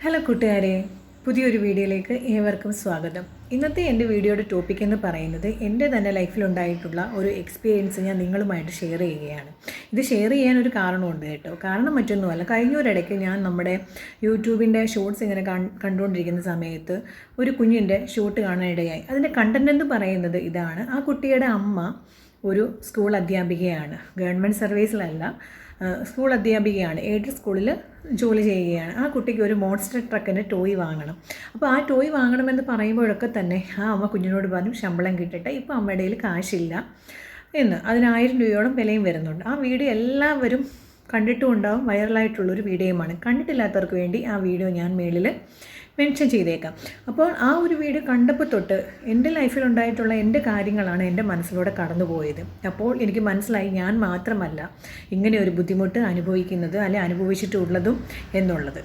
Hello കൂട്ടുകാരെ, പുതിയൊരു വീഡിയോയിലേക്ക് ഏവർക്കും സ്വാഗതം. ഇന്നത്തെ എൻ്റെ വീഡിയോയുടെ ടോപ്പിക് എന്ന് പറയുന്നത് എൻ്റെ തന്നെ ലൈഫിലുണ്ടായിട്ടുള്ള ഒരു എക്സ്പീരിയൻസ് ഞാൻ നിങ്ങളുമായിട്ട് ഷെയർ ചെയ്യുകയാണ്. ഇത് ഷെയർ ചെയ്യാൻ ഒരു കാരണമുണ്ട് കേട്ടോ. കാരണം മറ്റൊന്നുമല്ല, കഴിഞ്ഞൊരിടയ്ക്ക് ഞാൻ നമ്മുടെ യൂട്യൂബിൻ്റെ ഷോർട്സ് ഇങ്ങനെ കണ്ടുകൊണ്ടിരിക്കുന്ന സമയത്ത് ഒരു കുഞ്ഞിൻ്റെ ഷോട്ട് കാണാനിടയായി. അതിൻ്റെ കണ്ടൻറ് എന്ന് പറയുന്നത് ഇതാണ്: ആ കുട്ടിയുടെ അമ്മ ഒരു സ്കൂൾ അധ്യാപികയാണ്, ഗവൺമെൻറ് സർവീസിലല്ല, സ്കൂൾ അധ്യാപികയാണ്, എയ്ഡഡ് സ്കൂളിൽ ജോലി ചെയ്യുകയാണ്. ആ കുട്ടിക്ക് ഒരു മോൺസ്റ്റർ ട്രക്കിൻ്റെ ടോയ് വാങ്ങണം. അപ്പോൾ ആ ടോയ് വാങ്ങണമെന്ന് പറയുമ്പോഴൊക്കെ തന്നെ ആ അമ്മ കുഞ്ഞിനോട് പറഞ്ഞു ശമ്പളം കിട്ടട്ടെ, ഇപ്പോൾ അമ്മയുടെ കയ്യിൽ കാശില്ല എന്ന്. അതിന് 1000 രൂപയോളം വിലയും വരുന്നുണ്ട്. ആ വീഡിയോ എല്ലാവരും കണ്ടിട്ടും ഉണ്ടാവും, വൈറലായിട്ടുള്ളൊരു വീഡിയോയുമാണ്. കണ്ടിട്ടില്ലാത്തവർക്ക് വേണ്ടി ആ വീഡിയോ ഞാൻ മേളിൽ മെൻഷൻ ചെയ്തേക്കാം. അപ്പോൾ ആ ഒരു വീഡിയോ കണ്ടപ്പോൾ തൊട്ട് എൻ്റെ ലൈഫിലുണ്ടായിട്ടുള്ള എൻ്റെ കാര്യങ്ങളാണ് എൻ്റെ മനസ്സിലൂടെ കടന്നുപോയത്. അപ്പോൾ എനിക്ക് മനസ്സിലായി ഞാൻ മാത്രമല്ല ഇങ്ങനെ ഒരു ബുദ്ധിമുട്ട് അനുഭവിക്കുന്നത്, അല്ലെ അനുഭവിച്ചിട്ടുള്ളതും എന്നുള്ളത്.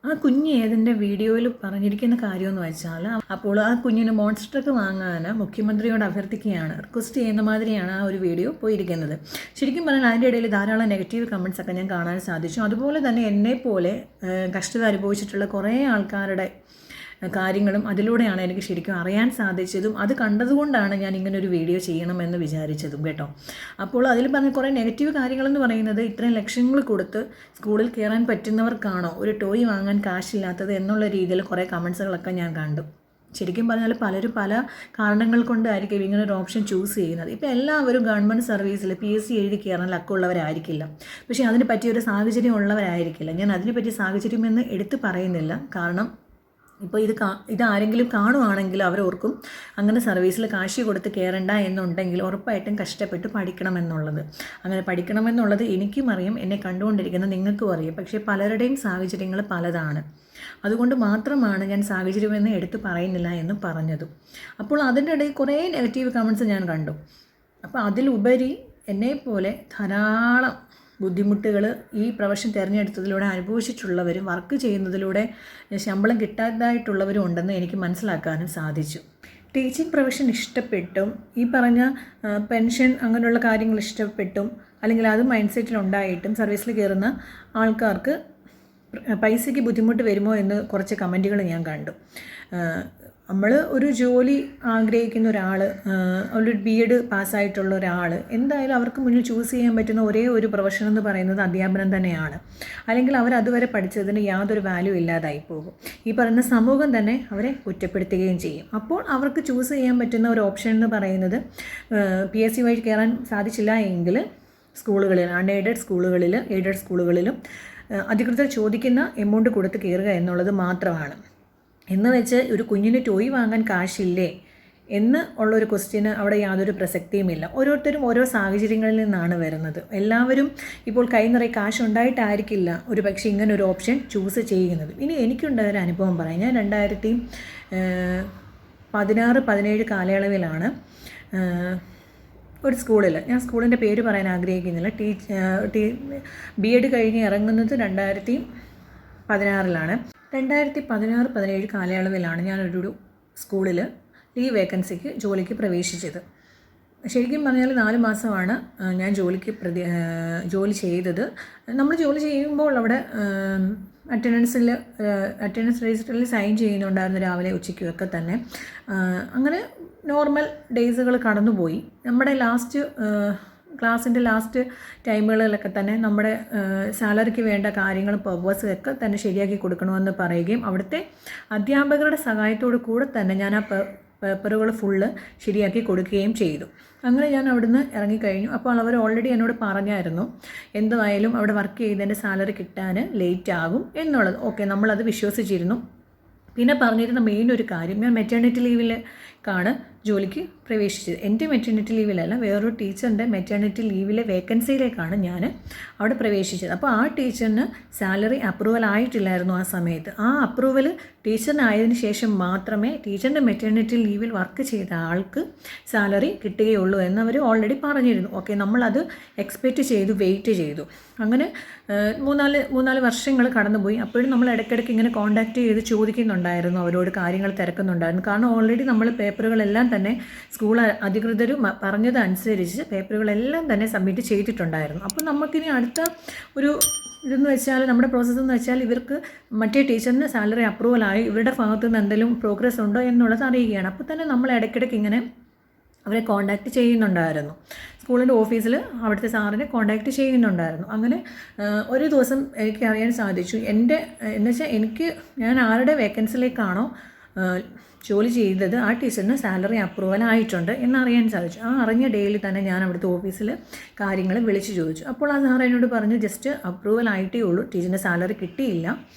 ആ കുഞ്ഞ് ഏതിൻ്റെ വീഡിയോയിൽ പറഞ്ഞിരിക്കുന്ന കാര്യമെന്ന് വെച്ചാൽ, അപ്പോൾ ആ കുഞ്ഞിന് മോൺസ്റ്റർ ട്രക്ക് വാങ്ങാൻ മുഖ്യമന്ത്രിയോട് അഭ്യർത്ഥിക്കുകയാണ്, റിക്വസ്റ്റ് ചെയ്യുന്ന മാതിരിയാണ് ആ ഒരു വീഡിയോ പോയിരിക്കുന്നത്. ശരിക്കും പറഞ്ഞാൽ അതിൻ്റെ ഇടയിൽ ധാരാളം നെഗറ്റീവ് കമൻറ്റ്സ് ഒക്കെ ഞാൻ കാണാൻ സാധിച്ചു. അതുപോലെ തന്നെ എന്നെപ്പോലെ കഷ്ടത അനുഭവിച്ചിട്ടുള്ള കുറേ ആൾക്കാരുടെ കാര്യങ്ങളും അതിലൂടെയാണ് എനിക്ക് ശരിക്കും അറിയാൻ സാധിച്ചതും. അത് കണ്ടതുകൊണ്ടാണ് ഞാൻ ഇങ്ങനൊരു വീഡിയോ ചെയ്യണമെന്ന് വിചാരിച്ചതും കേട്ടോ. അപ്പോൾ അതിൽ പറഞ്ഞ കുറേ നെഗറ്റീവ് കാര്യങ്ങളെന്ന് പറയുന്നത്, ഇത്രയും ലക്ഷങ്ങൾ കൊടുത്ത് സ്കൂളിൽ കയറാൻ പറ്റുന്നവർക്കാണോ ഒരു ടോയ് വാങ്ങാൻ കാശില്ലാത്തത് എന്നുള്ള രീതിയിൽ കുറേ കമൻസുകളൊക്കെ ഞാൻ കണ്ടു. ശരിക്കും പറഞ്ഞാൽ പലരും പല കാരണങ്ങൾ കൊണ്ടായിരിക്കും ഇങ്ങനൊരു ഓപ്ഷൻ ചൂസ് ചെയ്യുന്നത്. ഇപ്പോൾ എല്ലാവരും ഗവൺമെൻറ് സർവീസിൽ PSC എഴുതി കയറാൻ ലക്കുള്ളവരായിരിക്കില്ല, പക്ഷേ അതിന് പറ്റിയൊരു സാഹചര്യം ഉള്ളവരായിരിക്കില്ല. ഞാൻ അതിനെ പറ്റിയ സാഹചര്യമെന്ന് എടുത്ത് പറയുന്നില്ല. കാരണം ഇപ്പോൾ ഇത് ആരെങ്കിലും കാണുവാണെങ്കിൽ അവരോർക്കും അങ്ങനെ സർവീസിൽ കാശ് കൊടുത്ത് കയറണ്ട എന്നുണ്ടെങ്കിൽ ഉറപ്പായിട്ടും കഷ്ടപ്പെട്ട് പഠിക്കണമെന്നുള്ളത്. അങ്ങനെ പഠിക്കണമെന്നുള്ളത് എനിക്കും അറിയാം, എന്നെ കണ്ടുകൊണ്ടിരിക്കുന്ന നിങ്ങൾക്കും അറിയാം. പക്ഷേ പലരുടെയും സാഹചര്യങ്ങൾ പലതാണ്. അതുകൊണ്ട് മാത്രമാണ് ഞാൻ സാഹചര്യമെന്ന് എടുത്ത് പറയുന്നില്ല എന്ന് പറഞ്ഞതും. അപ്പോൾ അതിൻ്റെ ഇടയിൽ കുറേ നെഗറ്റീവ് കമൻറ്റ്സ് ഞാൻ കണ്ടു. അപ്പോൾ അതിലുപരി എന്നെപ്പോലെ ധാരാളം ബുദ്ധിമുട്ടുകൾ ഈ പ്രൊഫഷൻ തിരഞ്ഞെടുത്തതിലൂടെ അനുഭവിച്ചിട്ടുള്ളവരും വർക്ക് ചെയ്യുന്നതിലൂടെ ശമ്പളം കിട്ടാതായിട്ടുള്ളവരും ഉണ്ടെന്ന് എനിക്ക് മനസ്സിലാക്കാനും സാധിച്ചു. ടീച്ചിങ് പ്രൊഫഷൻ ഇഷ്ടപ്പെട്ടും ഈ പറഞ്ഞ പെൻഷൻ അങ്ങനെയുള്ള കാര്യങ്ങൾ ഇഷ്ടപ്പെട്ടും അല്ലെങ്കിൽ അത് മൈൻഡ് സെറ്റിലുണ്ടായിട്ടും സർവീസിൽ കയറുന്ന ആൾക്കാർക്ക് പൈസയ്ക്ക് ബുദ്ധിമുട്ട് വരുമോ എന്ന് കുറച്ച് കമൻറ്റുകൾ ഞാൻ കണ്ടു. നമ്മൾ ഒരു ജോലി ആഗ്രഹിക്കുന്ന ഒരാൾ, ഒരു BEd പാസ്സായിട്ടുള്ള ഒരാൾ, എന്തായാലും അവർക്ക് മുന്നിൽ ചൂസ് ചെയ്യാൻ പറ്റുന്ന ഒരേ ഒരു പ്രൊഫഷൻ എന്ന് പറയുന്നത് അധ്യാപനം തന്നെയാണ്. അല്ലെങ്കിൽ അവർ അതുവരെ പഠിച്ചതിന് യാതൊരു വാല്യൂ ഇല്ലാതായി പോകും. ഈ പറയുന്ന സമൂഹം തന്നെ അവരെ കുറ്റപ്പെടുത്തുകയും ചെയ്യും. അപ്പോൾ അവർക്ക് ചൂസ് ചെയ്യാൻ പറ്റുന്ന ഒരു ഓപ്ഷൻ എന്ന് പറയുന്നത് PSC വഴി കയറാൻ സാധിച്ചില്ല എങ്കിൽ സ്കൂളുകളിൽ, അൺഎയ്ഡഡ് സ്കൂളുകളിൽ, എയ്ഡഡ് സ്കൂളുകളിലും അധികൃതർ ചോദിക്കുന്ന എമൗണ്ട് കൊടുത്ത് കയറുക എന്നുള്ളത് മാത്രമാണ്. എന്ന് വെച്ച് ഒരു കുഞ്ഞിന് ടോയ് വാങ്ങാൻ കാശില്ലേ എന്ന് ഉള്ളൊരു ക്വസ്റ്റ്യന് അവിടെ യാതൊരു പ്രസക്തിയുമില്ല. ഓരോരുത്തരും ഓരോ സാഹചര്യങ്ങളിൽ നിന്നാണ് വരുന്നത്. എല്ലാവരും ഇപ്പോൾ കൈ നിറയെ കാശ് ഉണ്ടായിട്ടായിരിക്കില്ല ഒരു പക്ഷേ ഇങ്ങനെ ഒരു ഓപ്ഷൻ ചൂസ് ചെയ്യുന്നത്. ഇനി എനിക്കുണ്ടായൊരു അനുഭവം പറയാം. ഞാൻ 2016-17 കാലയളവിലാണ് ഒരു സ്കൂളിൽ, ഞാൻ സ്കൂളിൻ്റെ പേര് പറയാൻ ആഗ്രഹിക്കുന്നില്ല, BEd കഴിഞ്ഞ് ഇറങ്ങുന്നത് 2016-ലാണ്. 2016-17 കാലയളവിലാണ് ഞാനൊരു സ്കൂളിൽ ഈ വേക്കൻസിക്ക് ജോലിക്ക് പ്രവേശിച്ചത്. ശരിക്കും പറഞ്ഞാൽ 4 മാസമാണ് ഞാൻ ജോലി ചെയ്തത്. നമ്മൾ ജോലി ചെയ്യുമ്പോൾ അവിടെ അറ്റൻഡൻസ് രജിസ്റ്ററിൽ സൈൻ ചെയ്യുന്നുണ്ടായിരുന്നു രാവിലെ ഉച്ചയ്ക്കും ഒക്കെ തന്നെ. അങ്ങനെ നോർമൽ ഡേയ്സുകൾ കടന്നുപോയി. നമ്മുടെ ക്ലാസ്സിൻ്റെ ലാസ്റ്റ് ടൈമുകളിലൊക്കെ തന്നെ നമ്മുടെ സാലറിക്ക് വേണ്ട കാര്യങ്ങളും പർപ്പസും ഒക്കെ തന്നെ ശരിയാക്കി കൊടുക്കണമെന്ന് പറയുകയും അവിടുത്തെ അധ്യാപകരുടെ സഹായത്തോടു കൂടെ തന്നെ ഞാൻ ആ പേപ്പറുകൾ ഫുള്ള് ശരിയാക്കി കൊടുക്കുകയും ചെയ്തു. അങ്ങനെ ഞാൻ അവിടുന്ന് ഇറങ്ങിക്കഴിഞ്ഞു. അപ്പോൾ അവർ ഓൾറെഡി എന്നോട് പറഞ്ഞായിരുന്നു എന്തായാലും അവിടെ വർക്ക് ചെയ്തതിൻ്റെ സാലറി കിട്ടാൻ ലേറ്റ് ആകും എന്നുള്ളത്. ഓക്കെ, നമ്മളത് വിശ്വസിച്ചിരുന്നു. പിന്നെ പറഞ്ഞിരുന്ന മെയിൻ ഒരു കാര്യം, ഞാൻ മെറ്റേണിറ്റി ലീവിലേക്കാണ് ജോലിക്ക് പ്രവേശിച്ചത്. എൻ്റെ മെറ്റേണിറ്റി ലീവിലല്ല, വേറൊരു ടീച്ചറിൻ്റെ മെറ്റേണിറ്റി ലീവിലെ വേക്കൻസിയിലേക്കാണ് ഞാൻ അവിടെ പ്രവേശിച്ചത്. അപ്പോൾ ആ ടീച്ചറിന് സാലറി അപ്രൂവൽ ആയിട്ടില്ലായിരുന്നു ആ സമയത്ത്. ആ അപ്രൂവൽ ടീച്ചറിനായതിനു ശേഷം മാത്രമേ ടീച്ചറിൻ്റെ മെറ്റേണിറ്റി ലീവിൽ വർക്ക് ചെയ്ത ആൾക്ക് സാലറി കിട്ടുകയുള്ളൂ എന്നവർ ഓൾറെഡി പറഞ്ഞിരുന്നു. ഓക്കെ, നമ്മളത് എക്സ്പെക്റ്റ് ചെയ്തു, വെയിറ്റ് ചെയ്തു. അങ്ങനെ 3-4 വർഷങ്ങൾ കടന്നുപോയി. അപ്പോഴും നമ്മൾ ഇടയ്ക്കിടയ്ക്ക് ഇങ്ങനെ കോൺടാക്റ്റ് ചെയ്ത് ചോദിക്കുന്നുണ്ടായിരുന്നു, അവരോട് കാര്യങ്ങൾ തിരക്കുന്നുണ്ടായിരുന്നു. കാരണം ഓൾറെഡി നമ്മൾ പേപ്പറുകളെല്ലാം തന്നെ സ്കൂൾ അധികൃതരും പറഞ്ഞതനുസരിച്ച് പേപ്പറുകളെല്ലാം തന്നെ സബ്മിറ്റ് ചെയ്തിട്ടുണ്ടായിരുന്നു. അപ്പോൾ നമുക്കിനി അടുത്ത ഒരു ഇതെന്ന് വെച്ചാൽ നമ്മുടെ പ്രോസസ്സ് എന്ന് വെച്ചാൽ ഇവർക്ക് മറ്റേ ടീച്ചറിന് സാലറി അപ്രൂവലായി ഇവരുടെ ഭാഗത്തു നിന്ന് എന്തെങ്കിലും പ്രോഗ്രസ് ഉണ്ടോ എന്നുള്ളത് അറിയുകയാണ്. അപ്പോൾ തന്നെ നമ്മൾ ഇടയ്ക്കിടയ്ക്ക് ഇങ്ങനെ അവരെ കോൺടാക്റ്റ് ചെയ്യുന്നുണ്ടായിരുന്നു. സ്കൂളിൻ്റെ ഓഫീസിൽ അവിടുത്തെ സാറിനെ കോൺടാക്റ്റ് ചെയ്യുന്നുണ്ടായിരുന്നു. അങ്ങനെ ഒരു ദിവസം എനിക്ക് അറിയാൻ സാധിച്ചു, എന്നുവെച്ചാൽ ഞാൻ ആരുടെ വേക്കൻസിലേക്കാണോ ജോലി ചെയ്തത് ആ ടീച്ചറിന് സാലറി അപ്രൂവൽ ആയിട്ടുണ്ട് എന്നറിയാൻ സാധിച്ചു. ആ അറിഞ്ഞ ഡേയിൽ തന്നെ ഞാൻ അവിടുത്തെ ഓഫീസിൽ കാര്യങ്ങൾ വിളിച്ചു ചോദിച്ചു. അപ്പോൾ ആ സാർ എന്നോട് പറഞ്ഞു, ജസ്റ്റ് അപ്രൂവൽ ആയിട്ടേ ഉള്ളൂ, ടീച്ചറിൻ്റെ സാലറി കിട്ടിയില്ല.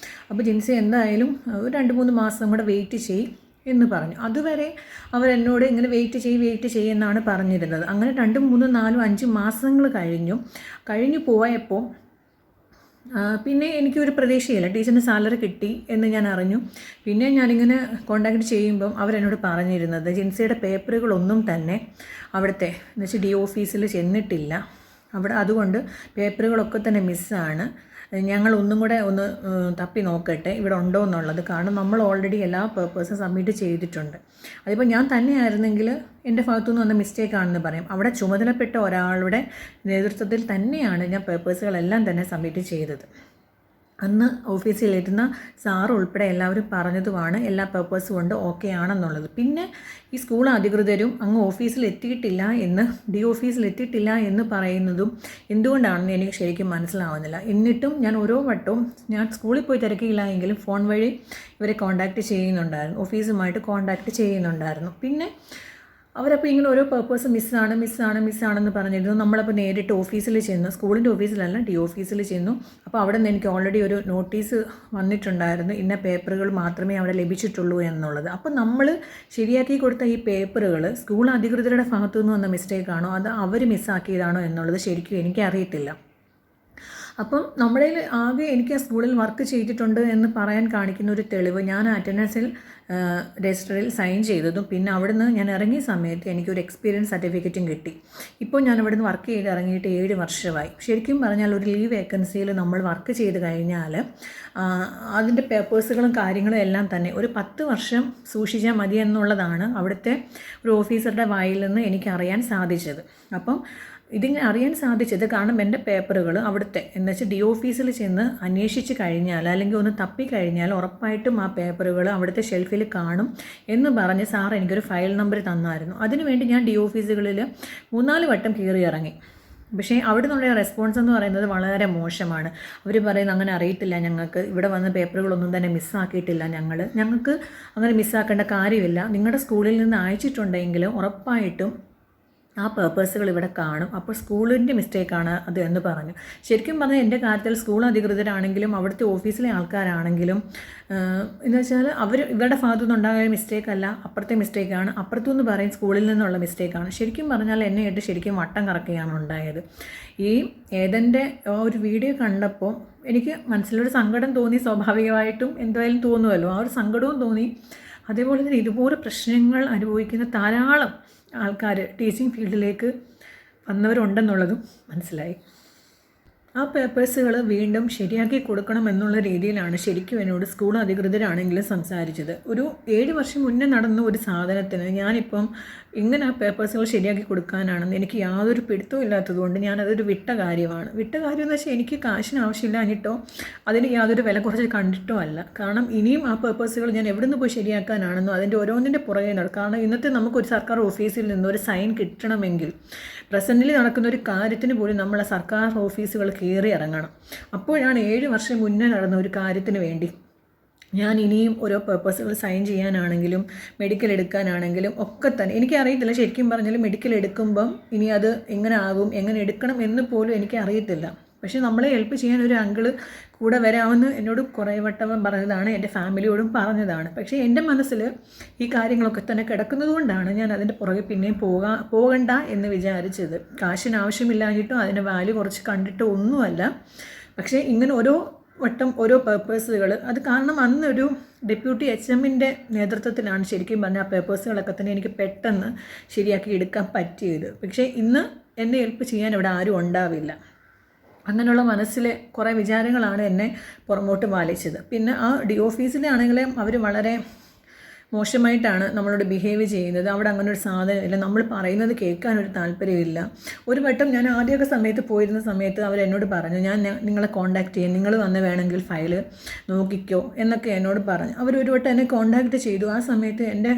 അപ്പോൾ ജിൻസി എന്തായാലും ഒരു 2-3 മാസം കൂടെ വെയിറ്റ് ചെയ്യും എന്ന് പറഞ്ഞു. അതുവരെ അവരെന്നോട് ഇങ്ങനെ വെയിറ്റ് ചെയ്യുമെന്നാണ് പറഞ്ഞിരുന്നത്. അങ്ങനെ 2, 3, 4, 5 മാസങ്ങൾ കഴിഞ്ഞു പോയപ്പോൾ പിന്നെ എനിക്കൊരു പ്രതീക്ഷയില്ല, ടീച്ചറിന് സാലറി കിട്ടി എന്ന് ഞാൻ അറിഞ്ഞു. പിന്നെ ഞാനിങ്ങനെ കോൺടാക്റ്റ് ചെയ്യുമ്പം അവരെന്നോട് പറഞ്ഞിരുന്നത് ജിൻസിയുടെ പേപ്പറുകളൊന്നും തന്നെ അവിടുത്തെ എന്നുവെച്ചാൽ ഡി ഓഫീസിൽ ചെന്നിട്ടില്ല, അതുകൊണ്ട് പേപ്പറുകളൊക്കെ തന്നെ മിസ്സാണ്. ഞങ്ങൾ ഒന്നും കൂടെ ഒന്ന് തപ്പി നോക്കട്ടെ ഇവിടെ ഉണ്ടോ എന്നുള്ളത്. കാരണം നമ്മൾ ഓൾറെഡി എല്ലാ പേപ്പേഴ്സും സബ്മിറ്റ് ചെയ്തിട്ടുണ്ട്. അതിപ്പോൾ ഞാൻ തന്നെയായിരുന്നെങ്കിൽ എൻ്റെ ഭാഗത്തുനിന്ന് വന്ന മിസ്റ്റേക്കാണെന്ന് പറയും. അവിടെ ചുമതലപ്പെട്ട ഒരാളുടെ നേതൃത്വത്തിൽ തന്നെയാണ് ഞാൻ പേപ്പേഴ്സുകളെല്ലാം തന്നെ സബ്മിറ്റ് ചെയ്തത്. അന്ന് ഓഫീസിലിരുന്ന സാറ് ഉൾപ്പെടെ എല്ലാവരും പറഞ്ഞതുമാണ് എല്ലാ പേപ്പേഴ്സും കൊണ്ട് ഓക്കെ ആണെന്നുള്ളത്. പിന്നെ ഈ സ്കൂൾ അധികൃതരും അങ്ങ് ഡി ഓഫീസിലെത്തിയിട്ടില്ല എന്ന് പറയുന്നതും എന്തുകൊണ്ടാണെന്ന് എനിക്ക് ശരിക്കും മനസ്സിലാവുന്നില്ല. എന്നിട്ടും ഞാൻ ഓരോ വട്ടവും ഞാൻ സ്കൂളിൽ പോയി തിരക്കിയില്ല എങ്കിലും ഫോൺ വഴി ഇവരെ കോൺടാക്റ്റ് ചെയ്യുന്നുണ്ടായിരുന്നു, ഓഫീസുമായിട്ട് കോൺടാക്റ്റ് ചെയ്യുന്നുണ്ടായിരുന്നു. പിന്നെ അവരപ്പോൾ ഇങ്ങനെ ഓരോ പേപ്പേഴ്സ് മിസ്സാണെന്ന് പറഞ്ഞിരുന്നു. നമ്മളപ്പോൾ നേരിട്ട് ഓഫീസിൽ ചെന്നു, സ്കൂളിൻ്റെ ഓഫീസിലല്ല ഡി ഓഫീസിൽ ചെന്നു. അപ്പോൾ അവിടെ നിന്ന് എനിക്ക് ഓൾറെഡി ഒരു നോട്ടീസ് വന്നിട്ടുണ്ടായിരുന്നു, ഇന്ന പേപ്പറുകൾ മാത്രമേ അവിടെ ലഭിച്ചിട്ടുള്ളൂ എന്നുള്ളത്. അപ്പോൾ നമ്മൾ ശരിയാക്കി കൊടുത്ത ഈ പേപ്പറുകൾ സ്കൂൾ അധികൃതരുടെ ഭാഗത്തു നിന്ന് വന്ന മിസ്റ്റേക്കാണോ അത് അവർ മിസ്സാക്കിയതാണോ എന്നുള്ളത് ശരിക്കും എനിക്കറിയത്തില്ല. അപ്പം നമ്മുടെ ആകെ എനിക്ക് ആ സ്കൂളിൽ വർക്ക് ചെയ്തിട്ടുണ്ട് എന്ന് പറയാൻ കാണിക്കുന്ന ഒരു തെളിവ് ഞാൻ അറ്റൻഡൻസിൽ രജിസ്റ്ററിൽ സൈൻ ചെയ്തതും പിന്നെ അവിടുന്ന് ഞാൻ ഇറങ്ങിയ സമയത്ത് എനിക്കൊരു എക്സ്പീരിയൻസ് സർട്ടിഫിക്കറ്റും കിട്ടി. ഇപ്പോൾ ഞാൻ അവിടുന്ന് വർക്ക് ചെയ്ത് ഇറങ്ങിയിട്ട് 7 വർഷമായി. ശരിക്കും പറഞ്ഞാൽ ഒരു ലീവ് വേക്കൻസിയിൽ നമ്മൾ വർക്ക് ചെയ്ത് കഴിഞ്ഞാൽ അതിൻ്റെ പേപ്പേഴ്സുകളും കാര്യങ്ങളും എല്ലാം തന്നെ ഒരു 10 വർഷം സൂക്ഷിച്ചാൽ മതി എന്നുള്ളതാണ് അവിടുത്തെ ഒരു ഓഫീസറുടെ വായിൽ നിന്ന് എനിക്കറിയാൻ സാധിച്ചത്. അപ്പം ഇതിങ്ങനെ അറിയാൻ സാധിച്ചത് കാരണം എൻ്റെ പേപ്പറുകൾ അവിടുത്തെ എന്നുവെച്ചാൽ ഡി ഓഫീസിൽ ചെന്ന് അന്വേഷിച്ച് കഴിഞ്ഞാൽ അല്ലെങ്കിൽ ഒന്ന് തപ്പിക്കഴിഞ്ഞാൽ ഉറപ്പായിട്ടും ആ പേപ്പറുകൾ അവിടുത്തെ ഷെൽഫിൽ കാണും എന്ന് പറഞ്ഞ് സാർ എനിക്കൊരു ഫയൽ നമ്പർ തന്നായിരുന്നു. അതിനുവേണ്ടി ഞാൻ ഡി ഓഫീസുകളിൽ 3-4 വട്ടം കയറി ഇറങ്ങി. പക്ഷേ അവിടെ നിന്നുള്ള റെസ്പോൺസ് എന്ന് പറയുന്നത് വളരെ മോശമാണ്. അവർ പറയുന്നത് അങ്ങനെ അറിയത്തില്ല, ഞങ്ങൾക്ക് ഇവിടെ വന്ന പേപ്പറുകളൊന്നും തന്നെ മിസ്സാക്കിയിട്ടില്ല, ഞങ്ങൾക്ക് അങ്ങനെ മിസ്സാക്കേണ്ട കാര്യമില്ല, നിങ്ങളുടെ സ്കൂളിൽ നിന്ന് അയച്ചിട്ടുണ്ടെങ്കിൽ ഉറപ്പായിട്ടും ആ പേപ്പേഴ്സുകൾ ഇവിടെ കാണും, അപ്പോൾ സ്കൂളിൻ്റെ മിസ്റ്റേക്കാണ് അത് എന്ന് പറഞ്ഞു. ശരിക്കും പറഞ്ഞാൽ എൻ്റെ കാര്യത്തിൽ സ്കൂൾ അധികൃതരാണെങ്കിലും അവിടുത്തെ ഓഫീസിലെ ആൾക്കാരാണെങ്കിലും എന്ന് വെച്ചാൽ ഇവരുടെ ഭാഗത്തു നിന്നുണ്ടായ മിസ്റ്റേക്കല്ല, അപ്പുറത്തെ മിസ്റ്റേക്കാണ്, അപ്പുറത്തുനിന്ന് പറയും സ്കൂളിൽ നിന്നുള്ള മിസ്റ്റേക്കാണ്. ശരിക്കും പറഞ്ഞാൽ എന്നെ ആയിട്ട് ശരിക്കും വട്ടം കറക്കുകയാണ് ഉണ്ടായത്. ഈ ഏതൻ്റെ ഒരു വീഡിയോ കണ്ടപ്പോൾ എനിക്ക് മനസ്സിലൊരു സങ്കടം തോന്നി, സ്വാഭാവികമായിട്ടും എന്തായാലും തോന്നുമല്ലോ, ആ ഒരു സങ്കടവും തോന്നി. അതേപോലെ തന്നെ ഇതുപോലെ പ്രശ്നങ്ങൾ അനുഭവിക്കുന്ന ധാരാളം ആൾക്കാർ ടീച്ചിങ് ഫീൽഡിലേക്ക് വന്നവരുണ്ടെന്നുള്ളതും മനസ്സിലായി. ആ പേപ്പേഴ്സുകൾ വീണ്ടും ശരിയാക്കി കൊടുക്കണം എന്നുള്ള രീതിയിലാണ് ശരിക്കും എന്നോട് സ്കൂൾ അധികൃതരാണെങ്കിലും സംസാരിച്ചത്. ഒരു 7 വർഷം മുന്നേ നടന്ന ഒരു സാധനത്തിന് ഞാനിപ്പം എങ്ങനെ ആ പേപ്പേഴ്സുകൾ ശരിയാക്കി കൊടുക്കാനാണെന്ന് എനിക്ക് യാതൊരു പിടുത്തവും ഇല്ലാത്തതുകൊണ്ട് ഞാനതൊരു വിട്ട കാര്യം എന്ന് വെച്ചാൽ എനിക്ക് കാശിന് ആവശ്യമില്ല എന്നിട്ടോ അതിന് യാതൊരു വില കുറച്ച് കണ്ടിട്ടോ അല്ല. കാരണം ഇനിയും ആ പേപ്പേഴ്സുകൾ ഞാൻ എവിടെ നിന്ന് പോയി ശരിയാക്കാനാണെന്നോ അതിൻ്റെ ഓരോന്നിൻ്റെ പുറകെ നടക്കും. കാരണം ഇന്നത്തെ നമുക്കൊരു സർക്കാർ ഓഫീസിൽ നിന്ന് ഒരു സൈൻ കിട്ടണമെങ്കിൽ പ്രസൻറ്റിൽ നടക്കുന്ന ഒരു കാര്യത്തിന് പോലും നമ്മളെ സർക്കാർ ഓഫീസുകൾ കയറി ഇറങ്ങണം. അപ്പോഴാണ് 7 വർഷം മുന്നേ നടന്ന ഒരു കാര്യത്തിന് വേണ്ടി ഞാൻ ഇനിയും ഓരോ പേപ്പേഴ്സുകൾ സൈൻ ചെയ്യാനാണെങ്കിലും മെഡിക്കൽ എടുക്കാനാണെങ്കിലും ഒക്കെ തന്നെ എനിക്കറിയത്തില്ല. ശരിക്കും പറഞ്ഞാൽ മെഡിക്കൽ എടുക്കുമ്പം ഇനി അത് എങ്ങനെ ആകും, എങ്ങനെ എടുക്കണം എന്ന് പോലും എനിക്കറിയത്തില്ല. പക്ഷേ നമ്മളെ ഹെൽപ്പ് ചെയ്യാൻ ഒരു അങ്കിള് കൂടെ വരാമെന്ന് എന്നോട് കുറേ വട്ടം പറഞ്ഞതാണ്, എൻ്റെ ഫാമിലിയോടും പറഞ്ഞതാണ്. പക്ഷേ എൻ്റെ മനസ്സിൽ ഈ കാര്യങ്ങളൊക്കെ തന്നെ കിടക്കുന്നത് കൊണ്ടാണ് ഞാൻ അതിൻ്റെ പുറകെ പിന്നെയും പോകണ്ട എന്ന് വിചാരിച്ചത്. കാശിന് ആവശ്യമില്ലാഞ്ഞിട്ടും അതിൻ്റെ വാല്യൂ കുറച്ച് കണ്ടിട്ടോ ഒന്നുമല്ല. പക്ഷേ ഇങ്ങനെ ഓരോ വട്ടം ഓരോ പേപ്പേഴ്സുകൾ അത് കാരണം അന്നൊരു ഡെപ്യൂട്ടി HMൻ്റെ നേതൃത്വത്തിലാണ് ശരിക്കും പറഞ്ഞാൽ ആ പേപ്പേഴ്സുകളൊക്കെ തന്നെ എനിക്ക് പെട്ടെന്ന് ശരിയാക്കി എടുക്കാൻ പറ്റിയത്. പക്ഷേ ഇന്ന് എന്നെ ഹെൽപ്പ് ചെയ്യാൻ ഇവിടെ ആരും ഉണ്ടാവില്ല. അങ്ങനെയുള്ള മനസ്സിലെ കുറേ വിചാരങ്ങളാണ് എന്നെ പുറമോട്ട് വലിച്ചത്. പിന്നെ ആ ഡി ഓഫീസിലാണെങ്കിലും അവർ വളരെ മോശമായിട്ടാണ് നമ്മളോട് ബിഹേവ് ചെയ്യുന്നത്. അവിടെ അങ്ങനെ ഒരു സാധനമില്ല, നമ്മൾ പറയുന്നത് കേൾക്കാനൊരു താല്പര്യമില്ല. ഒരു വട്ടം ഞാൻ ആദ്യമൊക്കെ സമയത്ത് പോയിരുന്ന സമയത്ത് അവരെന്നോട് പറഞ്ഞു, ഞാൻ നിങ്ങളെ കോൺടാക്റ്റ് ചെയ്യാം, നിങ്ങൾ വന്ന് വേണമെങ്കിൽ ഫയൽ നോക്കിക്കോ എന്നൊക്കെ എന്നോട് പറഞ്ഞു. അവരൊരു വട്ടം എന്നെ കോൺടാക്റ്റ് ചെയ്തു. ആ സമയത്ത് എൻ്റെ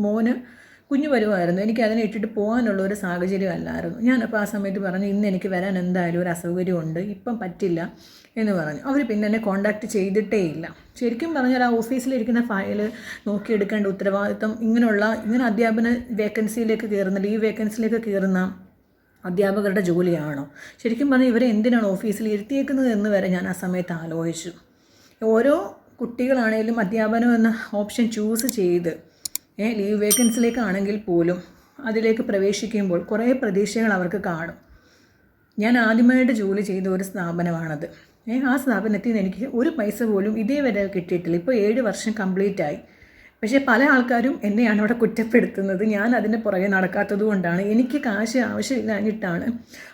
മോന് കുഞ്ഞു വരുമായിരുന്നു, എനിക്ക് അതിനെ ഇട്ടിട്ട് പോകാനുള്ള ഒരു സാഹചര്യം അല്ലായിരുന്നു. ഞാനപ്പോൾ ആ സമയത്ത് പറഞ്ഞു, ഇന്ന് എനിക്ക് വരാൻ എന്തായാലും ഒരു അസൗകര്യമുണ്ട്, ഇപ്പം പറ്റില്ല എന്ന് പറഞ്ഞു. അവർ പിന്നെ എന്നെ കോൺടാക്റ്റ് ചെയ്തിട്ടേ ഇല്ല. ശരിക്കും പറഞ്ഞാൽ ആ ഓഫീസിലിരിക്കുന്ന ഫയൽ നോക്കിയെടുക്കേണ്ട ഉത്തരവാദിത്തം ഇങ്ങനെ അധ്യാപന വേക്കൻസിയിലേക്ക് കയറുന്ന, ലീവ് വേക്കൻസിയിലേക്ക് കയറുന്ന അധ്യാപകരുടെ ജോലിയാണോ? ശരിക്കും പറഞ്ഞാൽ ഇവരെ എന്തിനാണ് ഓഫീസിൽ ഇരുത്തിയേക്കുന്നത് എന്ന് വരെ ഞാൻ ആ സമയത്ത് ആലോചിച്ചു. ഓരോ കുട്ടികളാണേലും അധ്യാപനം എന്ന ഓപ്ഷൻ ചൂസ് ചെയ്ത് ലീവ് വേക്കൻസിയിലേക്കാണെങ്കിൽ പോലും അതിലേക്ക് പ്രവേശിക്കുമ്പോൾ കുറേ പ്രതീക്ഷകൾ അവർക്ക് കാണും. ഞാൻ ആദ്യമായിട്ട് ജോലി ചെയ്ത ഒരു സ്ഥാപനമാണത്. ആ സ്ഥാപനത്തിൽ നിന്ന് എനിക്ക് ഒരു പൈസ പോലും ഇതേവരെ കിട്ടിയിട്ടില്ല. ഇപ്പോൾ 7 വർഷം കംപ്ലീറ്റ് ആയി. പക്ഷേ പല ആൾക്കാരും എന്നെയാണ് അവിടെ കുറ്റപ്പെടുത്തുന്നത്. ഞാൻ അതിൻ്റെ പുറകെ നടക്കാത്തത് കൊണ്ടാണ്, എനിക്ക് കാശ് ആവശ്യമില്ലാഞ്ഞിട്ടാണ്.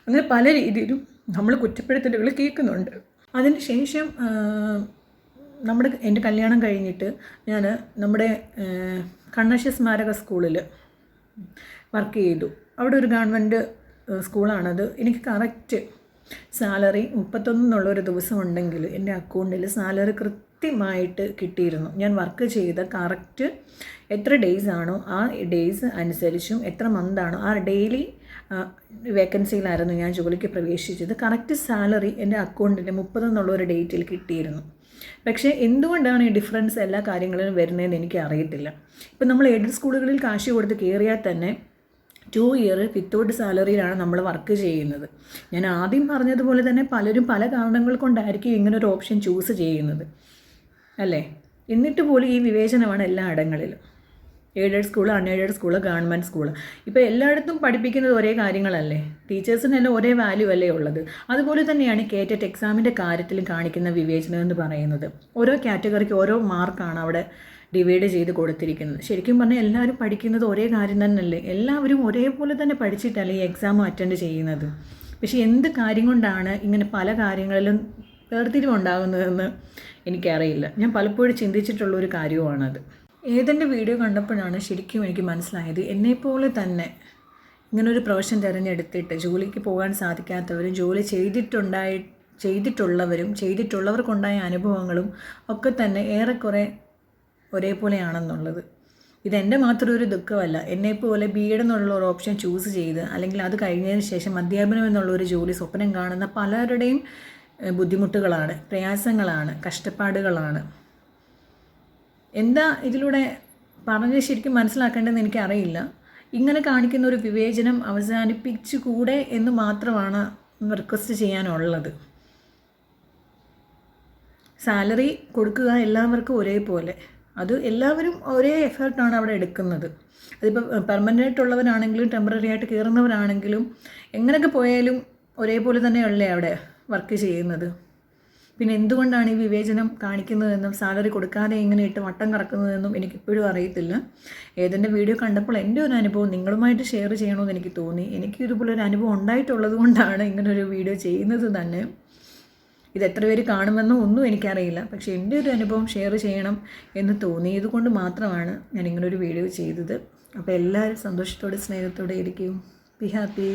അങ്ങനെ പല രീതിയിലും നമ്മൾ കുറ്റപ്പെടുത്തലുകൾ കേൾക്കുന്നുണ്ട്. അതിന് ശേഷം എൻ്റെ കല്യാണം കഴിഞ്ഞിട്ട് ഞാൻ നമ്മുടെ കണ്ണശ്ശ സ്മാരക സ്കൂളിൽ വർക്ക് ചെയ്തു. അവിടെ ഒരു ഗവൺമെൻറ് സ്കൂളാണത്. എനിക്ക് കറക്റ്റ് സാലറി 31 ദിവസം ഉണ്ടെങ്കിൽ എൻ്റെ അക്കൗണ്ടിൽ സാലറി കൃത്യമായിട്ട് കിട്ടിയിരുന്നു. ഞാൻ വർക്ക് ചെയ്ത കറക്റ്റ് എത്ര ഡേയ്സ് ആണോ ആ ഡേയ്സ് അനുസരിച്ചും എത്ര മന്താണോ ആ ഡെയിലി വേക്കൻസിയിലായിരുന്നു ഞാൻ ജോലിക്ക് പ്രവേശിച്ചത്. കറക്റ്റ് സാലറി എൻ്റെ അക്കൗണ്ടിൽ 30 ഡേറ്റിൽ കിട്ടിയിരുന്നു. പക്ഷേ എന്തുകൊണ്ടാണ് ഈ ഡിഫറൻസ് എല്ലാ കാര്യങ്ങളിലും വരുന്നതെന്ന് എനിക്ക് അറിയത്തില്ല. ഇപ്പം നമ്മൾ എയ്ഡഡ് സ്കൂളുകളിൽ കാശ് കൊടുത്ത് കയറിയാൽ തന്നെ 2 ഇയർ വിത്തൗട്ട് സാലറിയിലാണ് നമ്മൾ വർക്ക് ചെയ്യുന്നത്. ഞാൻ ആദ്യം പറഞ്ഞതുപോലെ തന്നെ പലരും പല കാരണങ്ങൾ കൊണ്ടായിരിക്കും ഇങ്ങനൊരു ഓപ്ഷൻ ചൂസ് ചെയ്യുന്നത്, അല്ലേ? എന്നിട്ട് പോലും ഈ വിവേചനമാണ് എല്ലാ ഇടങ്ങളിലും. Aided school, unaided school, government school, ഇപ്പോൾ എല്ലായിടത്തും പഠിപ്പിക്കുന്നത് ഒരേ കാര്യങ്ങളല്ലേ? ടീച്ചേഴ്സിനെല്ലാം ഒരേ വാല്യൂ അല്ലേ ഉള്ളത്? അതുപോലെ തന്നെയാണ് കേറ്ററ്റ് എക്സാമിൻ്റെ കാര്യത്തിലും കാണിക്കുന്ന വിവേചനം എന്ന് പറയുന്നത്. ഓരോ കാറ്റഗറിക്ക് ഓരോ മാർക്കാണ് അവിടെ ഡിവൈഡ് ചെയ്ത് കൊടുത്തിരിക്കുന്നത്. ശരിക്കും പറഞ്ഞാൽ എല്ലാവരും പഠിക്കുന്നത് ഒരേ കാര്യം തന്നെയല്ലേ? എല്ലാവരും ഒരേപോലെ തന്നെ പഠിച്ചിട്ടല്ലേ ഈ എക്സാം അറ്റൻഡ് ചെയ്യുന്നത്? പക്ഷേ എന്ത് കാര്യം കൊണ്ടാണ് ഇങ്ങനെ പല കാര്യങ്ങളിലും വേർതിരിവുണ്ടാകുന്നതെന്ന് എനിക്കറിയില്ല. ഞാൻ പലപ്പോഴും ചിന്തിച്ചിട്ടുള്ളൊരു കാര്യവുമാണത്. ഏതെൻ്റെ വീഡിയോ കണ്ടപ്പോഴാണ് ശരിക്കും എനിക്ക് മനസ്സിലായത്, എന്നെപ്പോലെ തന്നെ ഇങ്ങനൊരു പ്രൊഫഷൻ തിരഞ്ഞെടുത്തിട്ട് ജോലിക്ക് പോകാൻ സാധിക്കാത്തവരും ജോലി ചെയ്തിട്ടുള്ളവരും ചെയ്തിട്ടുള്ളവർക്കുണ്ടായ അനുഭവങ്ങളും ഒക്കെ തന്നെ ഏറെക്കുറെ ഒരേപോലെയാണെന്നുള്ളത്. ഇതെൻ്റെ മാത്രം ഒരു ദുഃഖമല്ല. എന്നെപ്പോലെ B.Ed എന്നുള്ള ഒരു ഓപ്ഷൻ ചൂസ് ചെയ്ത് അല്ലെങ്കിൽ അത് കഴിഞ്ഞതിന് ശേഷം അധ്യാപനം എന്നുള്ളൊരു ജോലി സ്വപ്നം കാണുന്ന പലരുടെയും ബുദ്ധിമുട്ടുകളാണ്, പ്രയാസങ്ങളാണ്, കഷ്ടപ്പാടുകളാണ്. എന്താ ഇതിലൂടെ പറഞ്ഞ് ശരിക്കും മനസ്സിലാക്കേണ്ടതെന്ന് എനിക്കറിയില്ല. ഇങ്ങനെ കാണിക്കുന്ന ഒരു വിവേചനം അവസാനിപ്പിച്ചുകൂടെ എന്ന് മാത്രമാണ് റിക്വസ്റ്റ് ചെയ്യാനുള്ളത്. സാലറി കൊടുക്കുക എല്ലാവർക്കും ഒരേപോലെ, അത് എല്ലാവരും ഒരേ എഫേർട്ടാണ് അവിടെ എടുക്കുന്നത്. അതിപ്പോൾ പെർമനൻ്റ് ഉള്ളവരാണെങ്കിലും ടെമ്പററി ആയിട്ട് കയറുന്നവരാണെങ്കിലും എങ്ങനെയൊക്കെ പോയാലും ഒരേപോലെ തന്നെയല്ലേ അവിടെ വർക്ക് ചെയ്യുന്നത്. പിന്നെ എന്തുകൊണ്ടാണ് ഈ വിവേചനം കാണിക്കുന്നതെന്നും സാലറി കൊടുക്കാതെ ഇങ്ങനെ ഇട്ട് വട്ടം കറക്കുന്നതെന്നും എനിക്കിപ്പോഴും അറിയത്തില്ല. ഏതെൻ്റെ വീഡിയോ കണ്ടപ്പോൾ എൻ്റെ ഒരു അനുഭവം നിങ്ങളുമായിട്ട് ഷെയർ ചെയ്യണമെന്ന് എനിക്ക് തോന്നി. എനിക്ക് ഇതുപോലൊരു അനുഭവം ഉണ്ടായിട്ടുള്ളത് കൊണ്ടാണ് ഇങ്ങനൊരു വീഡിയോ ചെയ്യുന്നത് തന്നെ. ഇത് എത്ര പേര് കാണുമെന്നോ ഒന്നും എനിക്കറിയില്ല. പക്ഷേ എൻ്റെ ഒരു അനുഭവം ഷെയർ ചെയ്യണം എന്ന് തോന്നിയത് കൊണ്ട് മാത്രമാണ് ഞാൻ ഇങ്ങനൊരു വീഡിയോ ചെയ്തത്. അപ്പോൾ എല്ലാവരും സന്തോഷത്തോടെ സ്നേഹത്തോടെ ഇരിക്കും. Be happy.